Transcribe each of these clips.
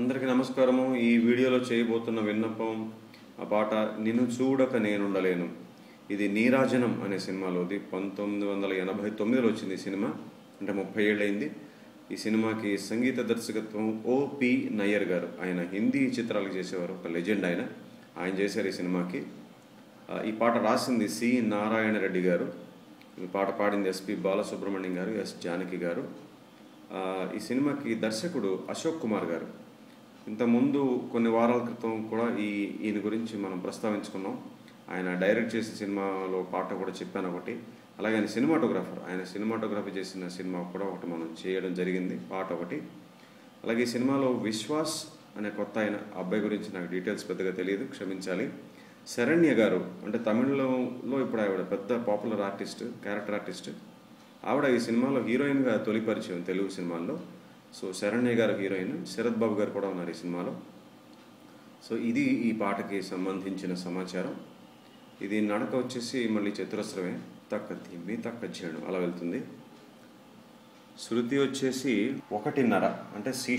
అందరికీ నమస్కారము. ఈ వీడియోలో చేయబోతున్న విన్నపం ఆ పాట నిన్ను చూడక నేనుండలేను. ఇది నీరాజనం అనే సినిమాలోది. 1989లో వచ్చింది ఈ సినిమా. అంటే 30 ఏళ్ళైంది. ఈ సినిమాకి సంగీత దర్శకత్వం ఓపి నయ్యర్ గారు. ఆయన హిందీ చిత్రాలు చేసేవారు, ఒక లెజెండ్ ఆయన చేశారు ఈ సినిమాకి. ఈ పాట రాసింది సి నారాయణ రెడ్డి గారు. ఈ పాట పాడింది ఎస్పి బాలసుబ్రహ్మణ్యం గారు, ఎస్ జానకి గారు. ఈ సినిమాకి దర్శకుడు అశోక్ కుమార్ గారు. ఇంతకుముందు కొన్ని వారాల క్రితం కూడా ఈయన గురించి మనం ప్రస్తావించుకున్నాం. ఆయన డైరెక్ట్ చేసిన సినిమాలో పాట కూడా చెప్పాను ఒకటి. అలాగే ఆయన సినిమాటోగ్రఫీ చేసిన సినిమా కూడా ఒకటి మనం చేయడం జరిగింది, పాట ఒకటి. అలాగే ఈ సినిమాలో విశ్వాస్ అనే కొత్త అబ్బాయి గురించి నాకు డీటెయిల్స్ పెద్దగా తెలియదు, క్షమించాలి. శరణ్య గారు అంటే తమిళలో ఇప్పుడు ఆవిడ పెద్ద పాపులర్ ఆర్టిస్ట్, క్యారెక్టర్ ఆర్టిస్ట్. ఆవిడ ఈ సినిమాలో హీరోయిన్గా తొలి పరిచయం తెలుగు సినిమాల్లో. సో శరణ్య గారు హీరోయిన్, శరత్ బాబు గారు కూడా ఉన్నారు ఈ సినిమాలో. సో ఇది ఈ పాటకి సంబంధించిన సమాచారం. ఇది నడక వచ్చేసి మళ్ళీ చతురస్రమే, తక్క తిమ్మి తక్క చేణు అలా వెళ్తుంది. శృతి వచ్చేసి 1.5 అంటే సి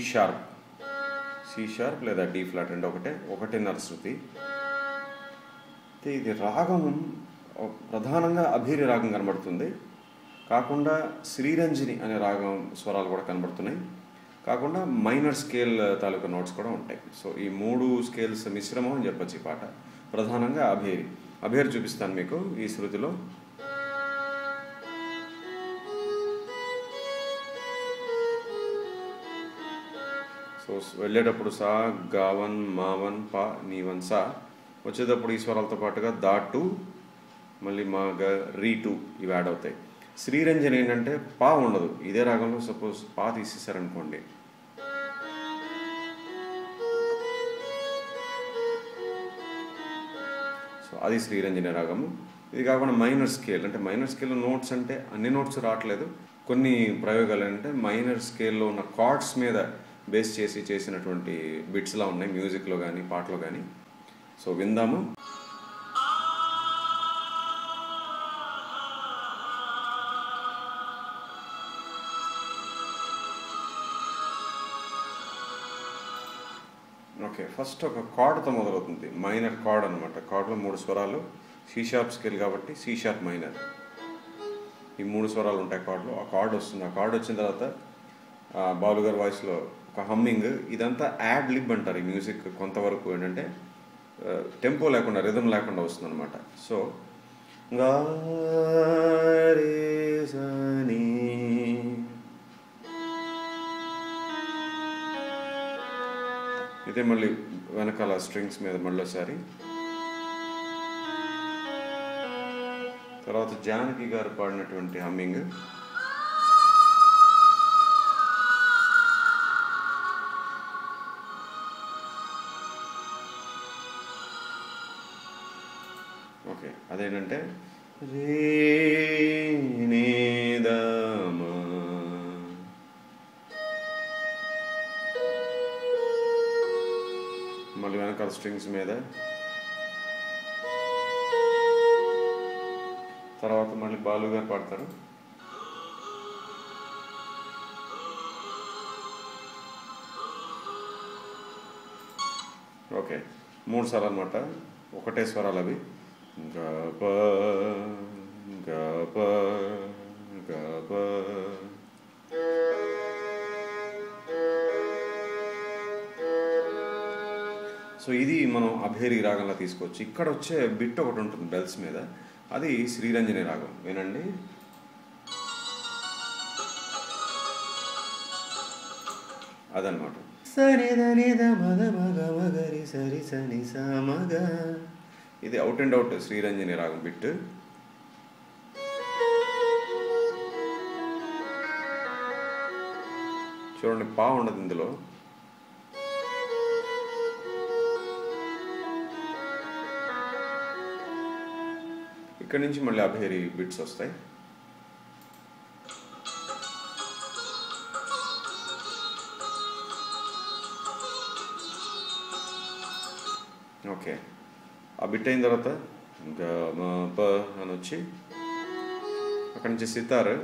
షార్ప్ లేదా డి ఫ్లాట్ అంటే 1.5 శృతి. ఇది రాగం ప్రధానంగా అభిరి రాగం కనబడుతుంది. కాకుండా శ్రీరంజని అనే రాగం స్వరాలు కూడా కనబడుతున్నాయి. కాకుండా మైనర్ స్కేల్ తాలూకా నోట్స్ కూడా ఉంటాయి. సో ఈ 3 స్కేల్స్ మిశ్రమం అని చెప్పచ్చు ఈ పాట. ప్రధానంగా అభేరి చూపిస్తాను మీకు ఈ శృతిలో. సో వెళ్ళేటప్పుడు సా గావన్ మావన్ పా నీవన్ సా, వచ్చేటప్పుడు ఈ స్వరాలతో పాటుగా దా2 మళ్ళీ మా గ రీ2 ఇవి యాడ్ అవుతాయి. శ్రీరంజని ఏంటంటే పా ఉండదు. ఇదే రాగంలో సపోజ్ పా తీసేసారనుకోండి, సో అది శ్రీరంజని రాగము. ఇది కాకుండా మైనర్ స్కేల్ అంటే మైనర్ స్కేల్లో నోట్స్ అంటే అన్ని నోట్స్ రావట్లేదు. కొన్ని ప్రయోగాలు అంటే మైనర్ స్కేల్లో ఉన్న కార్డ్స్ మీద బేస్ చేసినటువంటి బిట్స్లా ఉన్నాయి మ్యూజిక్లో కానీ పాటలో కానీ. సో విందాము. ఓకే, ఫస్ట్ ఒక కార్డ్తో మొదలవుతుంది. మైనర్ కార్డ్ అనమాట. కార్డ్లో 3 స్వరాలు, సి షార్ప్ స్కేల్ కాబట్టి సి షార్ప్ మైనర్, ఈ 3 స్వరాలు ఉంటాయి కార్డ్లో. ఆ కార్డ్ వస్తుంది. ఆ కార్డ్ వచ్చిన తర్వాత బాలుగారి వాయిస్లో ఒక హమ్మింగ్. ఇదంతా యాడ్ లిబ్ అంటారు ఈ మ్యూజిక్. కొంతవరకు ఏంటంటే టెంపో లేకుండా, రిథమ్ లేకుండా వస్తుంది అనమాట. సో ఇదే మళ్ళీ వెనకాల స్ట్రింగ్స్ మీద మళ్ళీ ఒకసారి. తర్వాత జానకి గారు పాడినటువంటి హమ్మింగ్. ఓకే, అదేంటంటే రే నే ద మా, మళ్ళీ వెనకాల స్ట్రింగ్స్ మీద. తర్వాత మళ్ళీ బాలు గారు పాడతారు. ఓకే, 3 స్వరాలు అనమాట, ఒకటే స్వరాలు అవి. గప గప గప. సో ఇది మనం అభేరి రాగంలో తీసుకోవచ్చు. ఇక్కడ వచ్చే బిట్ ఒకటి ఉంటుంది బెల్స్ మీద, అది శ్రీరంజని రాగం. వినండి. అదనమాట. ఇది అవుట్ అండ్ అవుట్ శ్రీరంజని రాగం బిట్. చూడండి, పా ఉండదు ఇందులో. ఇక్కడ నుంచి మళ్ళీ అభేరి బిట్స్ వస్తాయి. ఓకే, ఆ బిట్ అయిన తర్వాత గ మ ప అని వచ్చి అక్కడి నుంచి సితార్,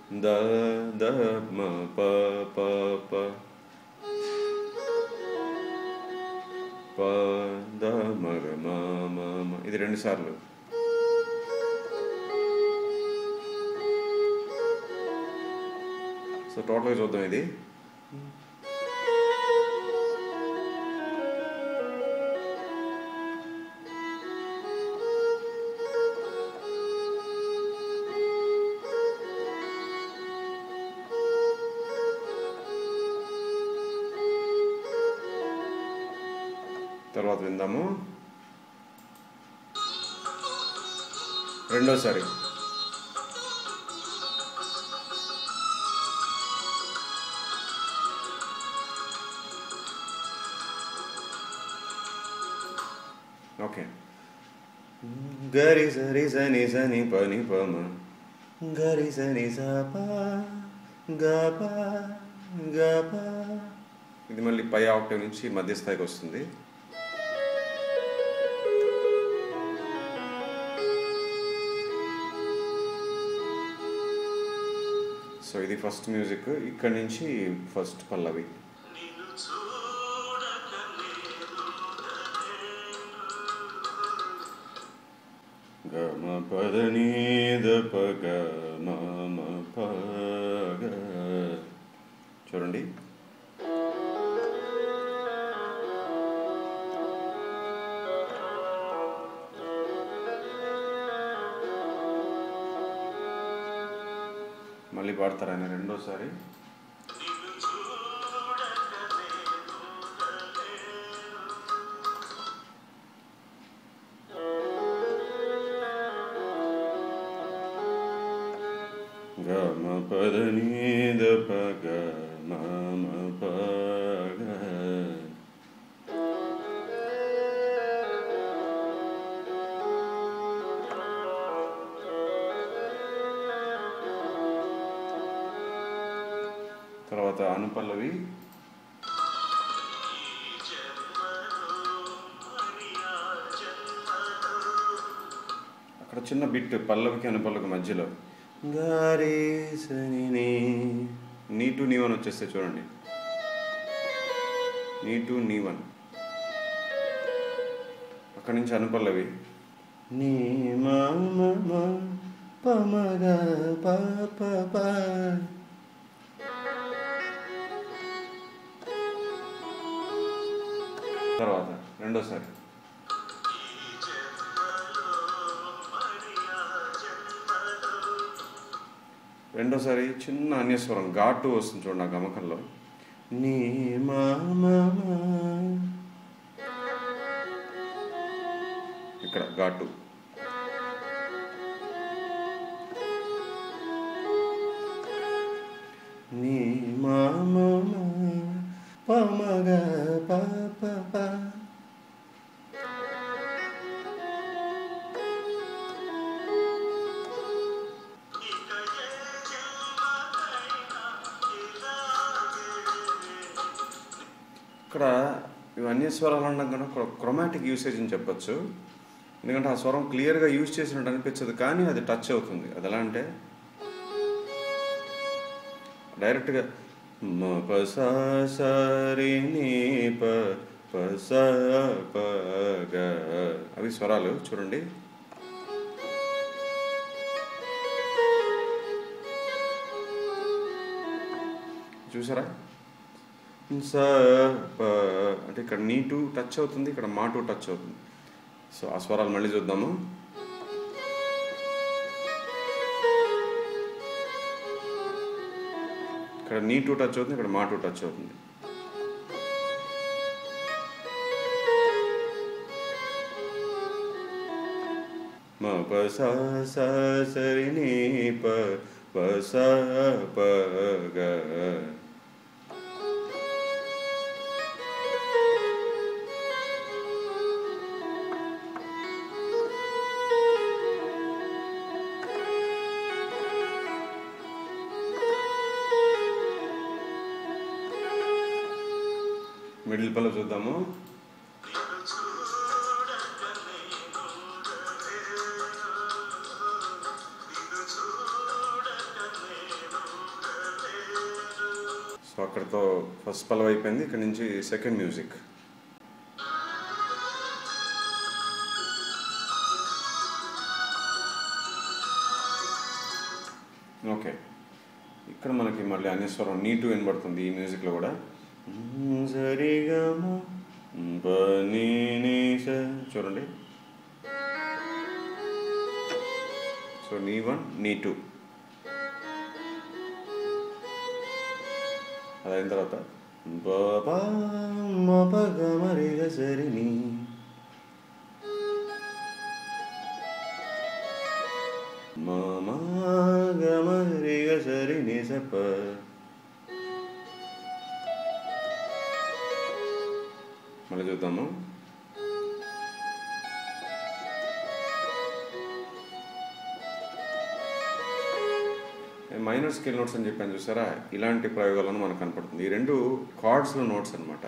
ద ద మ ప ప ప ప ద మ గ మ మ మ. ఇది 2 సార్లు. సో టోటల్గా చూద్దాం ఇది. తర్వాత విందాము రెండోసారి. ఓకే. గరి సరి సని సని పని పమ గరి సని స ప గ ప గ ప. ఇది మళ్ళీ పై ఆక్టేవ్ నుంచి మధ్యస్థాయికి వస్తుంది. సో ఇది ఫస్ట్ మ్యూజిక్. ఇక్కడి నుంచి ఫస్ట్ పల్లవి. గమ పదని ద ప గ మ మ ప గ. చూడండి. మళ్ళీ పాడతారు ఆయన రెండోసారి. గ మ పదని ద ప గ మ మ ప గ. తర్వాత అనుపల్లవి. అక్కడ చిన్న బిట్ పల్లవికి అనుపల్లవికి మధ్యలో గారే సని నీ టు నీ వన్ వచ్చేస్తే చూడండి. నీ టు నీ వన్. అక్కడి నుంచి అనుపల్లవి నీ మా పమగ ప ప ప. తర్వాత రెండోసారి చిన్న అన్యస్వరం ఘాటు వస్తుంది చూడండి ఆ గమకంలో. నీ మా ఇక్కడ ఘాటు. నీ మా పమగ ప ప ప. ఇక్కడ ఇవన్నీ స్వరాలు అనడం కన్నా క్రొమాటిక్ యూసేజ్ అని చెప్పచ్చు. ఎందుకంటే ఆ స్వరం క్లియర్గా యూజ్ చేసినట్టు అనిపించదు, కానీ అది టచ్ అవుతుంది. అది ఎలా అంటే డైరెక్ట్గా మ ప స స రి ని ప ప స ప గ. అవి స్వరాలు చూడండి. చూసారా? స ప అంటే ఇక్కడ నీ టు టచ్ అవుతుంది, ఇక్కడ మా టు టచ్ అవుతుంది. సో ఆ స్వరాలు మళ్ళీ చూద్దాము. ఇక్కడ నీ టు టచ్ అవుతుంది, ఇక్కడ మా టు టచ్ అవుతుంది. మ ప స స స రి ని ప ప స ప గ. మిడిల్ పల్ల చూద్దాము. అక్కడితో ఫస్ట్ పల్లవి అయిపోయింది. ఇక్కడ నుంచి సెకండ్ మ్యూజిక్. ఓకే, ఇక్కడ మనకి మళ్ళీ అన్యస్వరం నీటు వినబడుతుంది ఈ మ్యూజిక్లో కూడా. సరిగమ చూడండి. సో నీ 1 నీ 2 అదైన తర్వాత బాబా మపగమరిగ సరిని గమరిగ సరిని సప. మళ్ళీ చూద్దాము. మైనర్ స్కేల్ నోట్స్ అని చెప్పాను చూసారా, ఇలాంటి ప్రయోగాలను మనకు కనపడుతుంది. ఈ రెండు కార్డ్స్లో నోట్స్ అనమాట.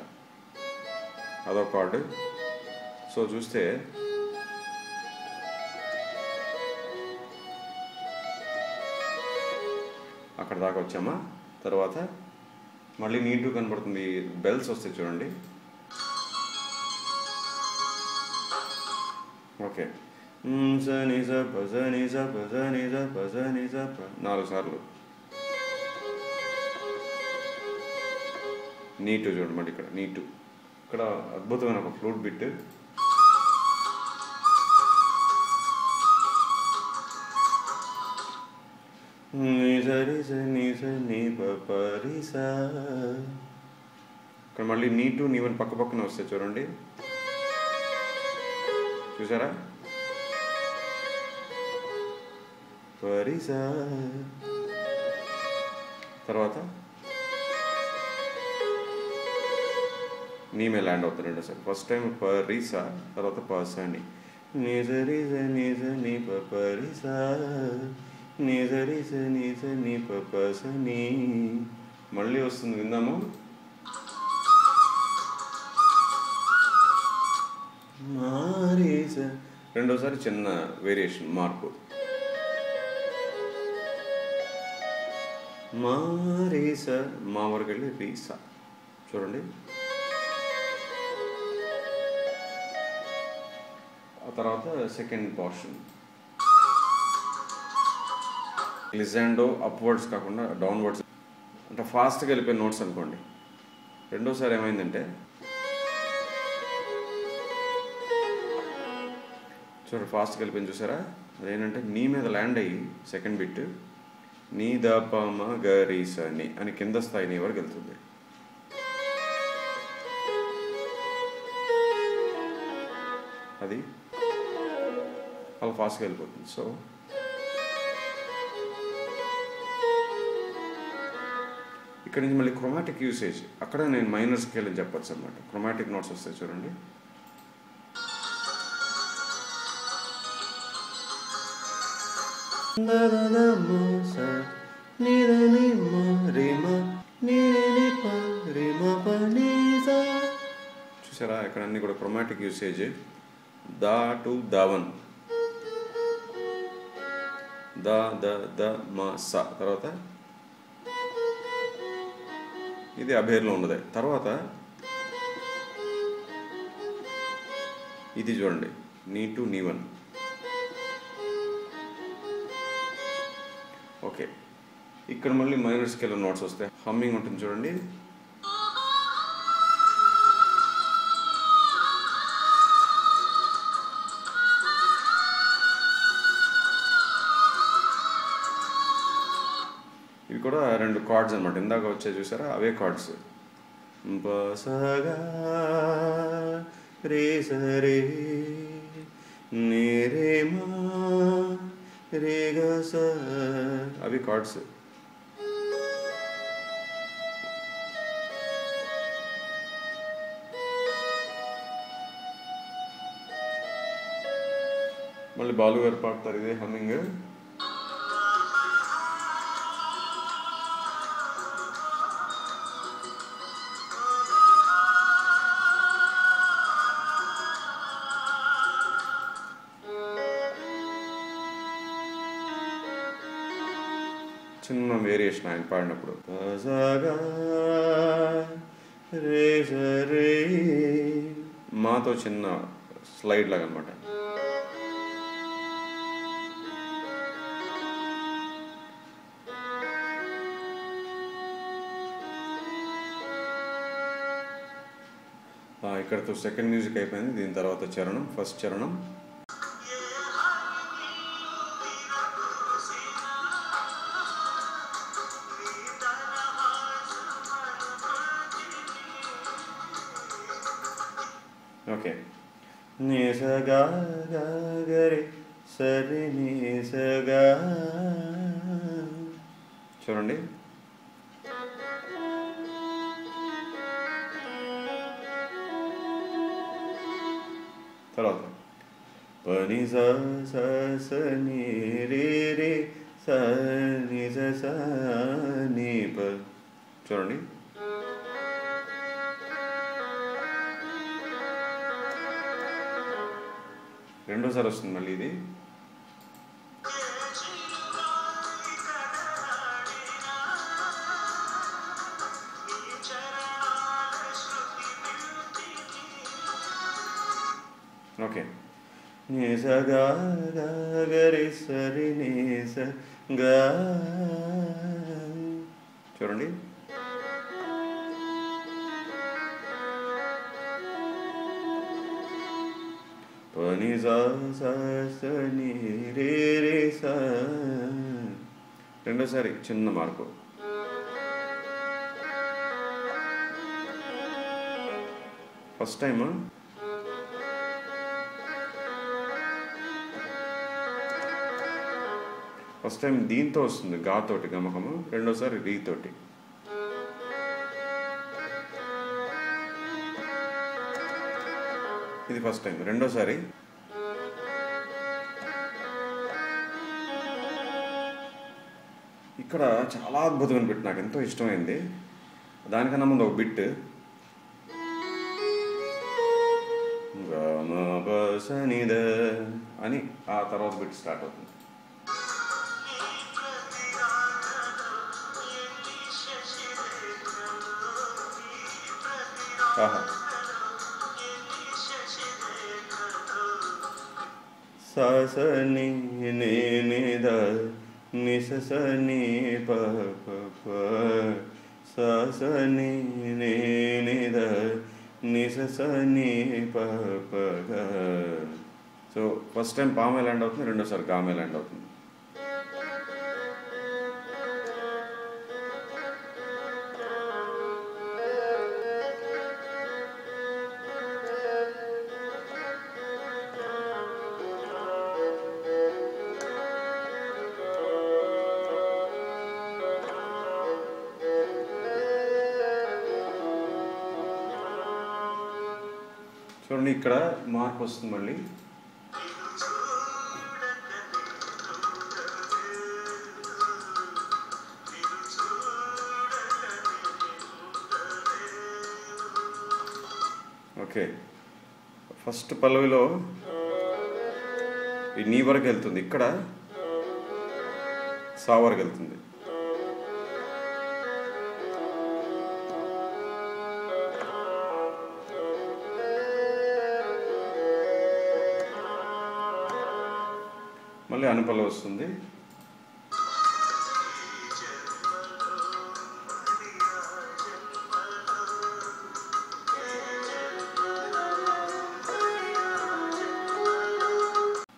అదో కార్డు. సో చూస్తే అక్కడ దాకా వచ్చామా, తర్వాత మళ్ళీ నీట్గా కనపడుతుంది. బెల్స్ వస్తాయి చూడండి. ఓకే, సని సప సని సప సని సప సని సప 4 సార్లు. నీటు చూడండి. మళ్ళీ ఇక్కడ నీటు. ఇక్కడ అద్భుతమైన ఒక ఫ్లూట్ బిట్. ఇక్కడ మళ్ళీ నీటు నీవన్ పక్క పక్కన వస్తాయి చూడండి. చూసారా? పరిసా తర్వాత నీ మీద ల్యాండ్ అవుతుంది రెండోసారి. ఫస్ట్ టైం పరిసా, తర్వాత పసని నిజరిజ నిజ నీ పరిసా నిజరిజ నిజ నీ పసని. మళ్ళీ వస్తుంది, విందాము. మారీస రెండోసారి చిన్న వేరియేషన్, మార్పు. మారీస మా వరకు వెళ్ళి రీసా చూడండి. ఆ తర్వాత సెకండ్ పోర్షన్ లిజాండో అప్వర్డ్స్ కాకుండా డౌన్వర్డ్స్, అంటే ఫాస్ట్గా వెళ్ళిపోయిన నోట్స్ అనుకోండి. రెండోసారి ఏమైందంటే చూడండి, ఫాస్ట్గా వెళ్ళిపోయింది చూసారా. అదేంటంటే నీ మీద ల్యాండ్ అయ్యి సెకండ్ బిట్ నీ దపమ గరీస ని అని కింద స్థాయి నీ వరకు వెళ్తుంది. అది అలా ఫాస్ట్గా వెళ్ళిపోతుంది. సో ఇక్కడ నుంచి మళ్ళీ క్రోమాటిక్ యూసేజ్, అక్కడ నేను మైనర్ స్కేల్ అని చెప్పచ్చు అనమాట. క్రోమాటిక్ నోట్స్ వస్తాయి చూడండి. చూసారా, ఇక్కడ అన్ని కూడా క్రోమాటిక్ యూసేజ్. దా టు దావన్, ద ద ద మ స, తర్వాత ఇది అభేర్లో ఉన్నది. తర్వాత ఇది చూడండి, నీ టు నీ 1. ఓకే, ఇక్కడ మళ్ళీ మైనర్ స్కేల్ నోట్స్ వస్తాయి. హమ్మింగ్ ఉంటుంది చూడండి. ఇవి కూడా 2 కార్డ్స్ అనమాట. ఇందాక వచ్చే చూసారా, అవే కార్డ్స్. బసగా రే సరే నేరే మా రేగా స, అవి కార్డ్స్. మళ్ళీ బాలు గారు పాడతారు, ఇదే హమ్మింగ్. చిన్న వేరియేషన్ ఆయన పాడినప్పుడు. రే సరే మాతో చిన్న స్లైడ్ లాగా అనమాట. ఇక్కడతో సెకండ్ మ్యూజిక్ అయిపోయింది. దీని తర్వాత చరణం, ఫస్ట్ చరణం. ఓకే, నీ సగా గరి సరి నీ సగా. చూడండి, తర్వాత పని సని రే రే సని సని ప. చూడండి, రెండోసారి వస్తుంది మళ్ళీ ఇది. ఓకే, నీ సగా గరి సరి నీ సగా. చూడండి, పని సని రే రే స. రెండోసారి చిన్న మార్పు. ఫస్ట్ టైం దీంతో వస్తుంది, గా తోటి గమకము. రెండోసారి రీ తోటి. ఇది ఫస్ట్ టైం. రెండోసారి ఇక్కడ చాలా అద్భుతమైన బిట్, నాకు ఎంతో ఇష్టమైంది. దానికన్నా ముందు ఒక బిట్ అని, ఆ తర్వాత బిట్ స్టార్ట్ అవుతుంది. సని ని ద ని సని ప ప సని ని ద ని సని ప ప. సో ఫస్ట్ టైం పామే ల్యాండ్ అవుతుంది, రెండోసారి గామే ల్యాండ్ అవుతుంది. చూడండి, ఇక్కడ మార్పు వస్తుంది మళ్ళీ. ఓకే, ఫస్ట్ పల్లవిలో ఈ నీ వరకు వెళ్తుంది, ఇక్కడ సా వరకు వెళ్తుంది. మళ్ళీ అనుపల్ల వస్తుంది.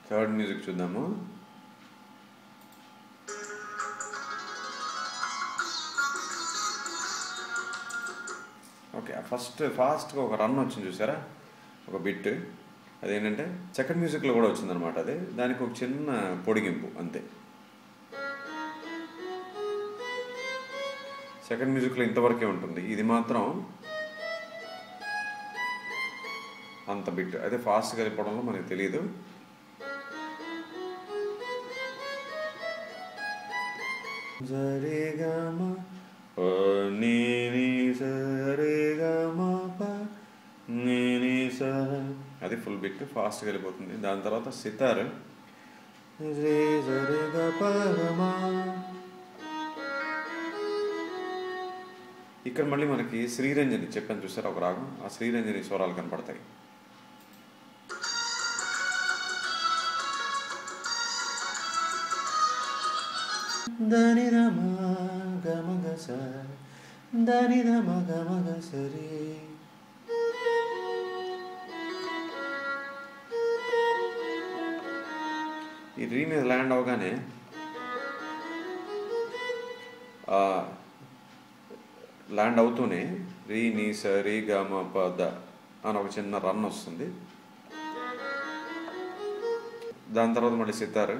థర్డ్ మ్యూజిక్ చూద్దాము. ఓకే, ఫాస్ట్గా ఒక రన్ వచ్చింది చూసారా, ఒక బిట్. అదేంటంటే సెకండ్ మ్యూజిక్లో కూడా వచ్చిందనమాట. అది దానికి ఒక చిన్న పొడిగింపు అంతే. సెకండ్ మ్యూజిక్లో ఇంతవరకే ఉంటుంది, ఇది మాత్రం అంత బిట్. అదే ఫాస్ట్గా వెళ్ళిపోవడంలో మనకు తెలియదు. అది ఫుల్ బిట్, ఫాస్ట్గా వెళ్ళిపోతుంది. దాని తర్వాత సితార్. ఇక్కడ మళ్ళీ మనకి శ్రీరంజని చెప్పాను చూసారా ఒక రాగం, ఆ శ్రీరంజని స్వరాలు కనపడతాయి. దని రమ గమగ స దని రమ గమగ సరి. ఈ రీ మీద ల్యాండ్ అవగానే ల్యాండ్ అవుతూనే రీ నీ స రీ గ మ ప ద అని ఒక చిన్న రన్ వస్తుంది. దాని తర్వాత మళ్ళీ సితారు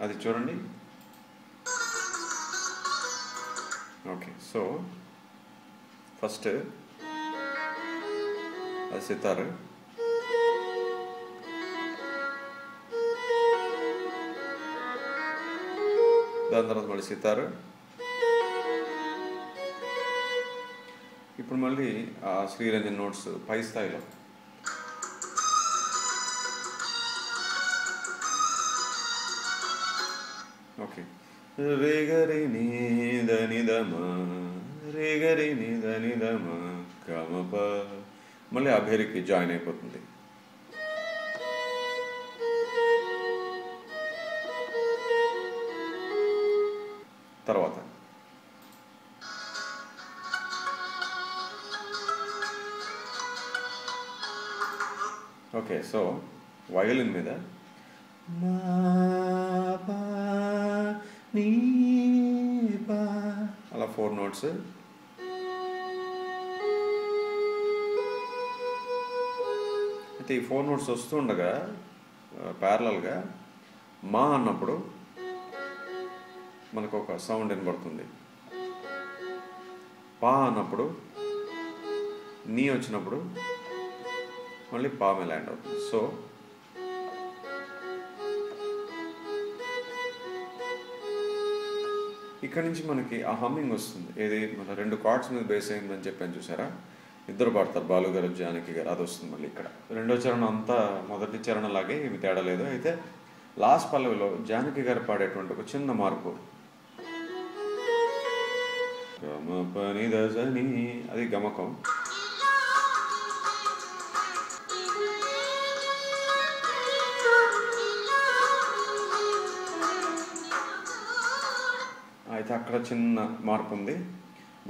అది చూడండి. ఓకే, సో ఫస్ట్ అది సితారు, దాని తర్వాత మళ్ళీ సితారు. ఇప్పుడు మళ్ళీ ఆ శ్రీరంజన్ నోట్స్ పై స్థాయిలో. ఓకే, రే గరి నీ దని దమ రే గరి నీ దని దమ గమప, మళ్ళీ అభేరికి జాయిన్ అయిపోతుంది. తర్వాత ఓకే, సో వయలిన్ మీద అలా 4 నోట్స్. అయితే ఈ 4 నోట్స్ వస్తూ ఉండగా ప్యారలల్గా మా అన్నప్పుడు మనకు ఒక సౌండ్ వినబడుతుంది. పా అన్నప్పుడు నీ వచ్చినప్పుడు మళ్ళీ పా మీద ల్యాండ్ అవుతుంది. సో ఇక్కడ నుంచి మనకి ఆ హమ్మింగ్ వస్తుంది. ఏది మన 2 కార్డ్స్ మీద బేస్ అయిందని చెప్పాను చూసారా, ఇద్దరు పాడతారు బాలు గారు జానకి గారు, అది వస్తుంది మళ్ళీ ఇక్కడ. రెండో చరణం అంతా మొదటి చరణం లాగే, ఏమి తేడా లేదు. అయితే లాస్ట్ పల్లవిలో జానకి గారు పాడేటువంటి ఒక చిన్న మార్పు, గమ పని దజని, అది గమకం. అయితే అక్కడ చిన్న మార్పు ఉంది.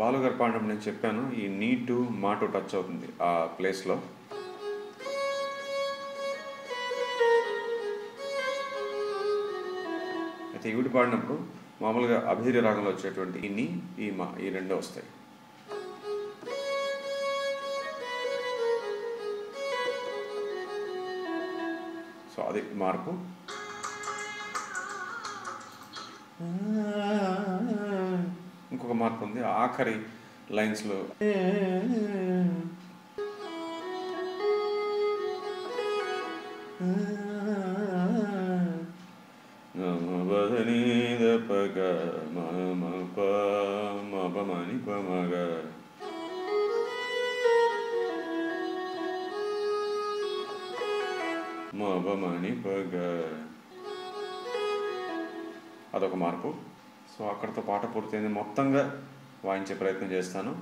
బాలుగారు పాడడం నేను చెప్పాను, ఈ నీ టు మా టు టచ్ అవుతుంది ఆ ప్లేస్లో. అయితే ఈవిడ పాడినప్పుడు మామూలుగా అభిధీర రాగంలో వచ్చేటువంటి ఈ నీ ఈ మా ఈ రెండో వస్తాయి. సో అది మార్పు. ఇంకొక మార్పు ఉంది ఆఖరి లైన్స్లో. అదొక మార్పు. సో అక్కడితో పాట పూర్తయింది. మొత్తంగా వాయించే ప్రయత్నం చేస్తాను.